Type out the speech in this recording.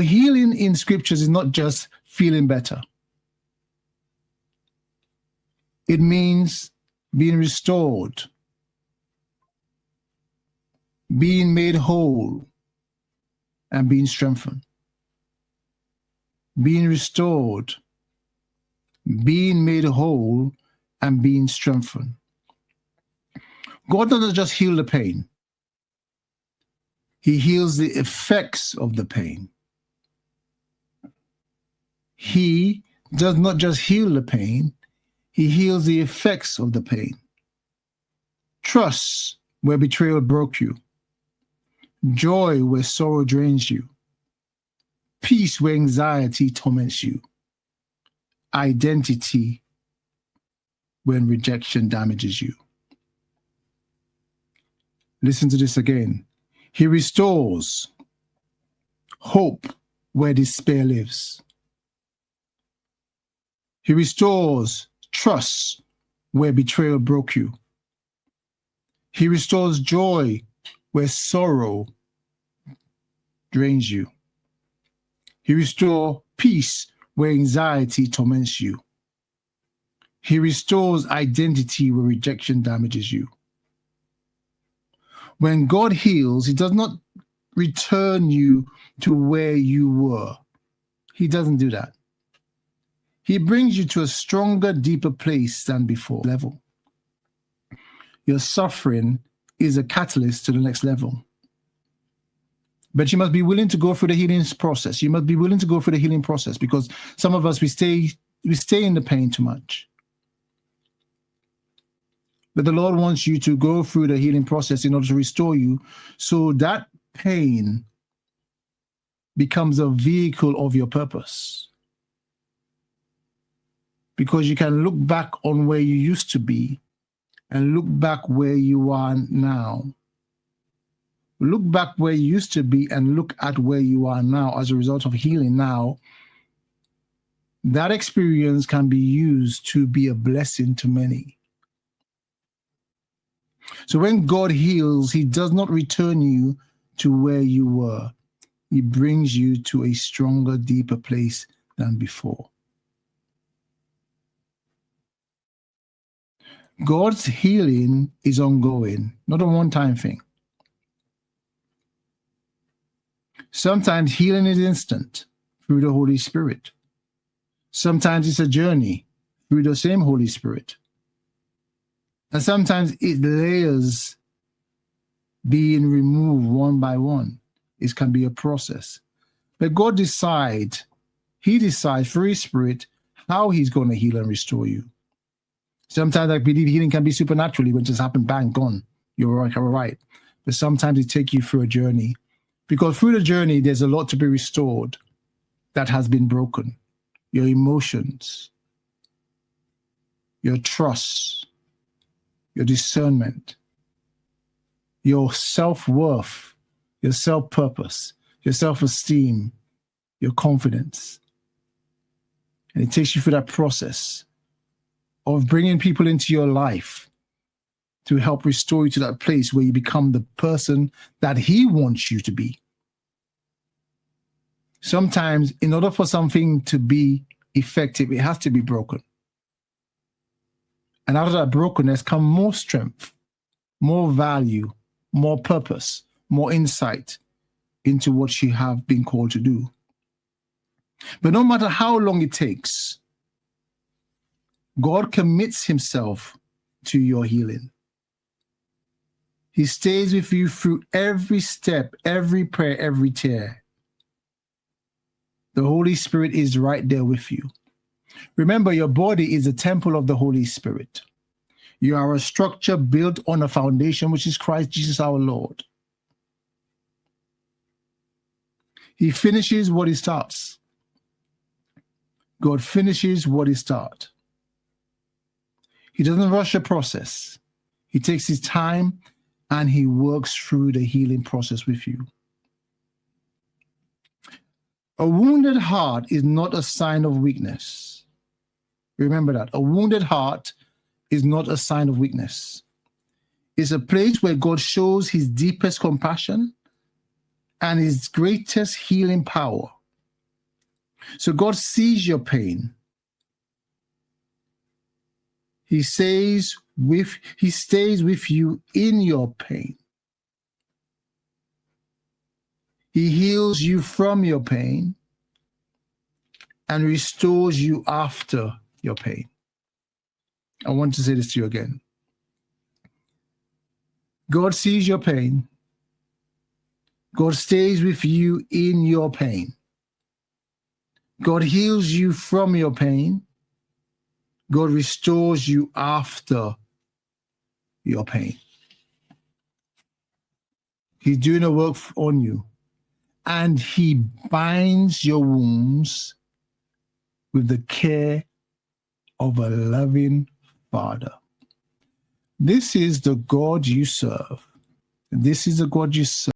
Healing in scriptures is not just feeling better. It means being restored, being made whole, and being strengthened. Being restored, being made whole, and being strengthened. God doesn't just heal the pain. He heals the effects of the pain. He does not just heal the pain, he heals the effects of the pain. Trust where betrayal broke you. Joy where sorrow drains you. Peace where anxiety torments you. Identity when rejection damages you. Listen to this again. He restores hope where despair lives. He restores trust where betrayal broke you. He restores joy where sorrow drains you. He restores peace where anxiety torments you. He restores identity where rejection damages you. When God heals, he does not return you to where you were. He doesn't do that. He brings you to a stronger, deeper place than before level. Your suffering is a catalyst to the next level. But you must be willing to go through the healing process. You must be willing to go through the healing process, because some of us, we stay in the pain too much. But the Lord wants you to go through the healing process in order to restore you, so that pain becomes a vehicle of your purpose. Because you can look back on where you used to be and look back where you are now. Look back where you used to be and look at where you are now as a result of healing now. That experience can be used to be a blessing to many. So when God heals, he does not return you to where you were. He brings you to a stronger, deeper place than before. God's healing is ongoing, not a one-time thing. Sometimes healing is instant through the Holy Spirit. Sometimes it's a journey through the same Holy Spirit. And sometimes it layers being removed one by one. It can be a process. But God decides, he decides through his Spirit how he's going to heal and restore you. Sometimes I believe healing can be supernaturally, when it just happened, bang, gone. You're right. But sometimes it takes you through a journey. Because through the journey, there's a lot to be restored that has been broken. Your emotions, your trust, your discernment, your self-worth, your self-purpose, your self-esteem, your confidence. And it takes you through that process of bringing people into your life to help restore you to that place where you become the person that he wants you to be. Sometimes, in order for something to be effective, it has to be broken. And out of that brokenness comes more strength, more value, more purpose, more insight into what you have been called to do. But no matter how long it takes, God commits himself to your healing. He stays with you through every step, every prayer, every tear. The Holy Spirit is right there with you. Remember, your body is a temple of the Holy Spirit. You are a structure built on a foundation, which is Christ Jesus our Lord. He finishes what he starts. God finishes what he starts. He doesn't rush the process. He takes his time and he works through the healing process with you. A wounded heart is not a sign of weakness. Remember that. A wounded heart is not a sign of weakness. It's a place where God shows his deepest compassion and his greatest healing power. So God sees your pain. He stays with you in your pain. He heals you from your pain and restores you after your pain. I want to say this to you again. God sees your pain. God stays with you in your pain. God heals you from your pain. God restores you after your pain. He's doing a work on you. And he binds your wounds with the care of a loving Father. This is the God you serve. This is the God you serve.